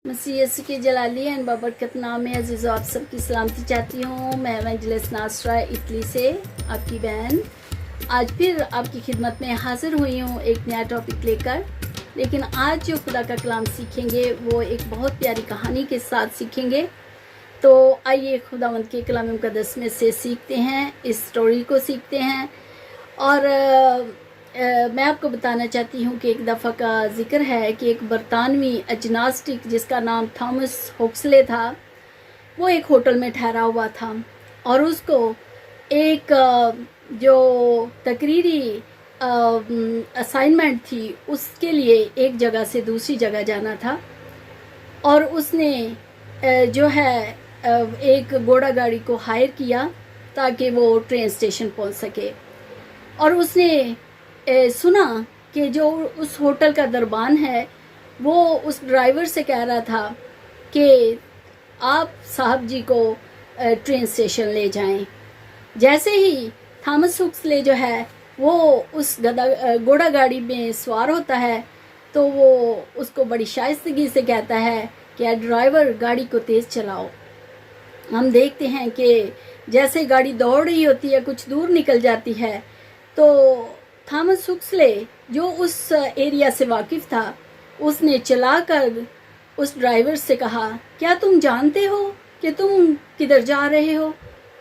मसीह यीशु के जलाली एंड बाबरकत नाम में अजीज़ों आप सबकी सलामती चाहती हूँ। मैं एवेंजलिस्ट नासरा इटली से आपकी बहन आज फिर आपकी खिदमत में हाजिर हुई हूँ एक नया टॉपिक लेकर। लेकिन आज जो खुदा का कलाम सीखेंगे वो एक बहुत प्यारी कहानी के साथ सीखेंगे। तो आइए खुदावंद के कलाम मुक़द्दस में से सीखते हैं, इस स्टोरी को सीखते हैं। और मैं आपको बताना चाहती हूँ कि एक दफ़ा का ज़िक्र है कि एक बरतानवी एजनास्टिक जिसका नाम थॉमस हुक्सले था, वो एक होटल में ठहरा हुआ था और उसको एक जो तकरीरी असाइनमेंट थी उसके लिए एक जगह से दूसरी जगह जाना था। और उसने जो है एक घोड़ा गाड़ी को हायर किया ताकि वो ट्रेन स्टेशन पहुंच सके। और उसने सुना कि जो उस होटल का दरबान है वो उस ड्राइवर से कह रहा था कि आप साहब जी को ट्रेन स्टेशन ले जाएं। जैसे ही थॉमस हुक्सले जो है वो उस घोड़ा गाड़ी में सवार होता है तो वो उसको बड़ी शाइस्तगी से कहता है कि ड्राइवर गाड़ी को तेज़ चलाओ। हम देखते हैं कि जैसे गाड़ी दौड़ रही होती है, कुछ दूर निकल जाती है, तो थॉमस हुक्सले जो उस एरिया से वाकिफ़ था उसने चलाकर उस ड्राइवर से कहा, क्या तुम जानते हो कि तुम किधर जा रहे हो?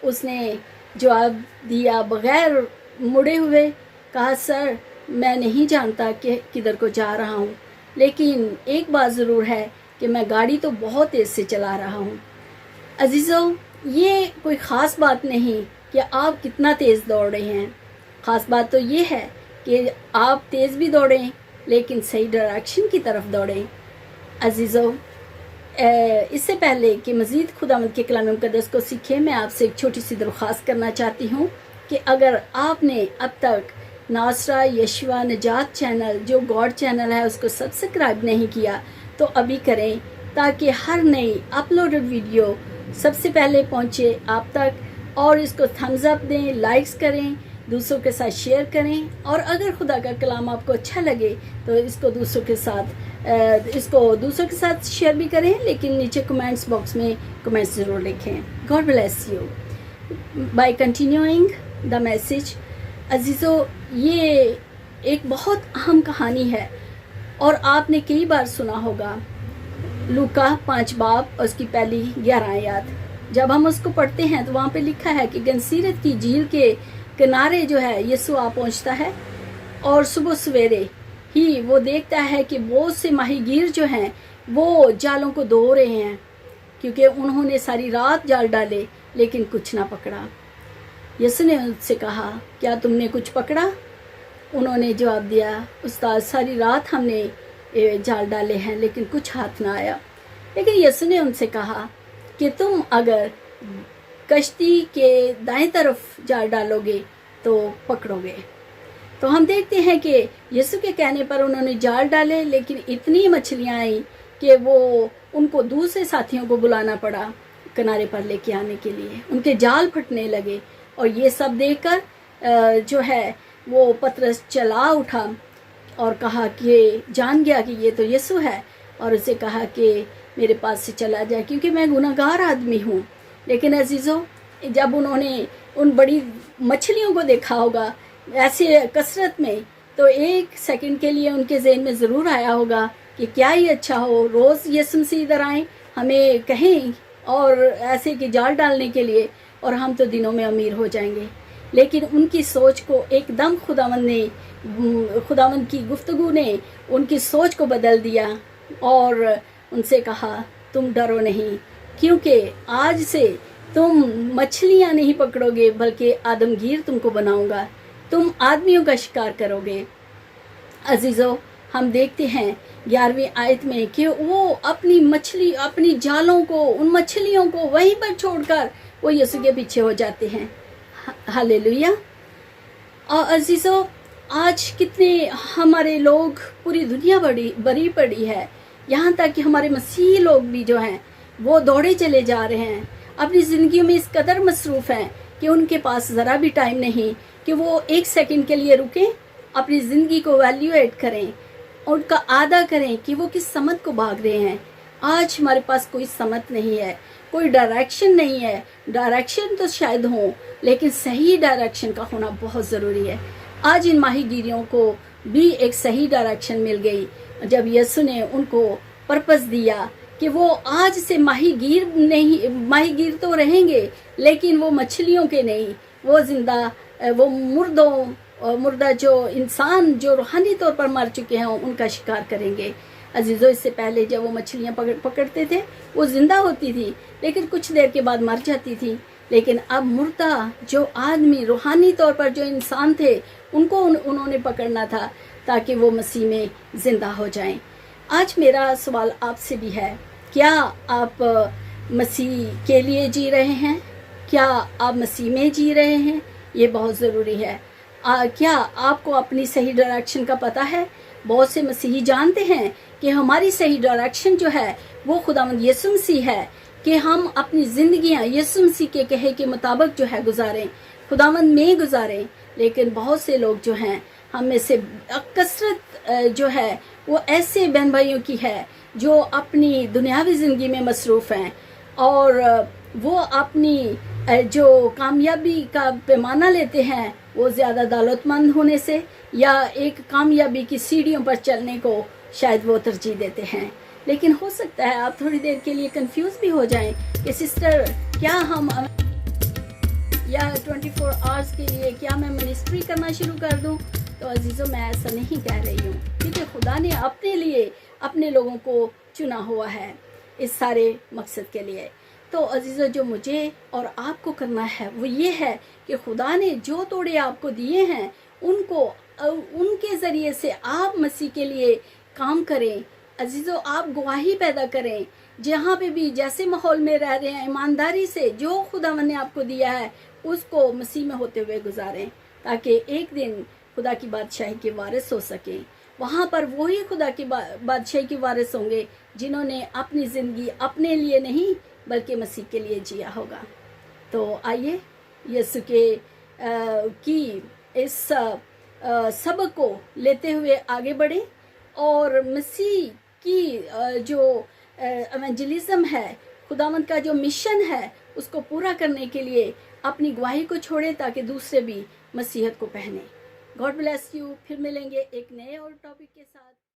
उसने जवाब दिया बग़ैर मुड़े हुए, कहा सर मैं नहीं जानता कि किधर को जा रहा हूँ, लेकिन एक बात ज़रूर है कि मैं गाड़ी तो बहुत तेज़ से चला रहा हूँ। अजीज़ों, ये कोई ख़ास बात नहीं कि आप कितना तेज़ दौड़ रहे हैं। ख़ास बात तो ये है कि आप तेज़ भी दौड़ें लेकिन सही डायरेक्शन की तरफ दौड़ें। अजीज़ों, इससे पहले कि मज़ीद खुदावंद के कलाम मुक़द्दस को सीखें, मैं आपसे एक छोटी सी दरख्वास्त करना चाहती हूँ कि अगर आपने अब तक नासरा यशवा नजात चैनल जो गॉड चैनल है उसको सब्सक्राइब नहीं किया तो अभी करें, ताकि हर नई अपलोडेड वीडियो सबसे पहले पहुँचे आप तक। और इसको थम्स अप दें, लाइक्स करें, दूसरों के साथ शेयर करें। और अगर खुदा का कलाम आपको अच्छा लगे तो इसको दूसरों के साथ शेयर भी करें, लेकिन नीचे कमेंट्स बॉक्स में कमेंट्स ज़रूर लिखें। God bless you by continuing the message. अजीज़ों, ये एक बहुत अहम कहानी है और आपने कई बार सुना होगा। लूका 5 बाब और उसकी पहली 11 आयत जब हम उसको पढ़ते हैं तो वहाँ पे लिखा है कि गंसीरत की झील के किनारे जो है यीशु आ पहुँचता है और सुबह सवेरे ही वो देखता है कि बहुत से माहीगीर जो हैं वो जालों को धो रहे हैं, क्योंकि उन्होंने सारी रात जाल डाले लेकिन कुछ ना पकड़ा। यीशु ने उनसे कहा, क्या तुमने कुछ पकड़ा? उन्होंने जवाब दिया, उस्ताद सारी रात हमने जाल डाले हैं लेकिन कुछ हाथ ना आया। लेकिन यीशु ने उनसे कहा कि तुम अगर कश्ती के दाएं तरफ जाल डालोगे तो पकड़ोगे। तो हम देखते हैं कि यीशु के कहने पर उन्होंने जाल डाले, लेकिन इतनी मछलियां आई कि वो उनको दूसरे साथियों को बुलाना पड़ा किनारे पर लेके आने के लिए। उनके जाल फटने लगे और ये सब देखकर जो है वो पतरस चला उठा और कहा कि जान गया कि ये तो यीशु है, और उसे कहा कि मेरे पास से चला जाए क्योंकि मैं गुनहगार आदमी हूँ। लेकिन अजीज़ों, जब उन्होंने उन बड़ी मछलियों को देखा होगा ऐसे कसरत में, तो एक सेकंड के लिए उनके ज़हन में ज़रूर आया होगा कि क्या ही अच्छा हो रोज़ यीशु मसीह इधर आएँ, हमें कहें और ऐसे कि जाल डालने के लिए, और हम तो दिनों में अमीर हो जाएंगे। लेकिन उनकी सोच को एकदम खुदावंद की गुफ्तगू ने उनकी सोच को बदल दिया और उनसे कहा, तुम डरो नहीं, क्योंकि आज से तुम मछलियां नहीं पकड़ोगे बल्कि आदमगीर तुमको बनाऊंगा, तुम आदमियों का शिकार करोगे। अजीज़ों, हम देखते हैं 11वीं आयत में कि वो अपनी जालों को, उन मछलियों को वहीं पर छोड़कर वो यीशु के पीछे हो जाते हैं। हालेलुया। और अजीज़ों, आज कितने हमारे लोग, पूरी दुनिया बड़ी पड़ी है, यहाँ तक कि हमारे मसीही लोग भी जो हैं वो दौड़े चले जा रहे हैं, अपनी ज़िंदगी में इस कदर मसरूफ़ हैं कि उनके पास ज़रा भी टाइम नहीं कि वो एक सेकंड के लिए रुकें, अपनी ज़िंदगी को वैल्यूएट करें, उनका आदा करें कि वो किस समत को भाग रहे हैं। آج ہمارے پاس کوئی سمت نہیں ہے، کوئی ڈائریکشن نہیں ہے. ڈائریکشن تو شاید ہوں لیکن صحیح ڈائریکشن کا ہونا بہت ضروری ہے. آج ان ماہی گیریوں کو بھی ایک صحیح ڈائریکشن مل گئی جب یسوع نے ان کو پرپس دیا کہ وہ آج سے ماہی گیر تو رہیں گے لیکن وہ مچھلیوں کے نہیں، وہ زندہ، وہ مردہ جو انسان جو روحانی طور پر مر چکے ہیں ان کا شکار کریں گے. عزیزو، اس سے پہلے جب وہ مچھلیاں پکڑتے تھے وہ زندہ ہوتی تھی لیکن کچھ دیر کے بعد مر جاتی تھی. لیکن اب مردہ جو آدمی روحانی طور پر جو انسان تھے ان کو انہوں نے پکڑنا تھا تاکہ وہ مسیح میں زندہ ہو جائیں. آج میرا سوال آپ سے بھی ہے، کیا آپ مسیح کے لیے جی رہے ہیں؟ کیا آپ مسیح میں جی رہے ہیں؟ یہ بہت ضروری ہے. کیا آپ کو اپنی صحیح ڈائریکشن کا پتہ ہے؟ بہت سے مسیحی جانتے ہیں کہ ہماری صحیح ڈائریکشن جو ہے وہ خداوند یسوع مسیح ہے، کہ ہم اپنی زندگیاں یسوع مسیح کے کہے کے مطابق جو ہے گزاریں، خداوند میں گزاریں. لیکن بہت سے لوگ جو ہیں، ہم میں سے کثرت جو ہے وہ ایسے بہن بھائیوں کی ہے جو اپنی دنیاوی زندگی میں مصروف ہیں اور وہ اپنی جو کامیابی کا پیمانہ لیتے ہیں وہ زیادہ دولت مند ہونے سے یا ایک کامیابی کی سیڑھیوں پر چلنے کو شاید وہ ترجیح دیتے ہیں. لیکن ہو سکتا ہے آپ تھوڑی دیر کے لیے کنفیوز بھی ہو جائیں کہ سسٹر کیا ہم یا 24 آورس کے لیے کیا میں منسٹری کرنا شروع کر دوں؟ تو عزیزوں، میں ایسا نہیں کہہ رہی ہوں، کیونکہ خدا نے اپنے لیے اپنے لوگوں کو چنا ہوا ہے اس سارے مقصد کے لیے. تو عزیزوں، جو مجھے اور آپ کو کرنا ہے وہ یہ ہے کہ خدا نے جو توڑے آپ کو دیے ہیں ان کے ذریعے سے آپ مسیح کے لیے کام کریں. عزیزوں، آپ گواہی پیدا کریں جہاں پہ بھی جیسے ماحول میں رہ رہے ہیں، ایمانداری سے جو خداوند نے آپ کو دیا ہے اس کو مسیح میں ہوتے ہوئے گزاریں تاکہ ایک دن خدا کی بادشاہی کے وارث ہو سکیں. وہاں پر وہی خدا کی بادشاہی کے وارث ہوں گے جنہوں نے اپنی زندگی اپنے لیے نہیں بلکہ مسیح کے لیے جیا ہوگا. تو آئیے یسوع کی اس سبق کو لیتے ہوئے آگے بڑھیں اور مسیح کی جو ایونجلزم ہے، خداوند کا جو مشن ہے اس کو پورا کرنے کے لیے اپنی گواہی کو چھوڑیں تاکہ دوسرے بھی مسیحت کو پہنیں. God bless you. پھر ملیں گے ایک نئے اور ٹاپک کے ساتھ.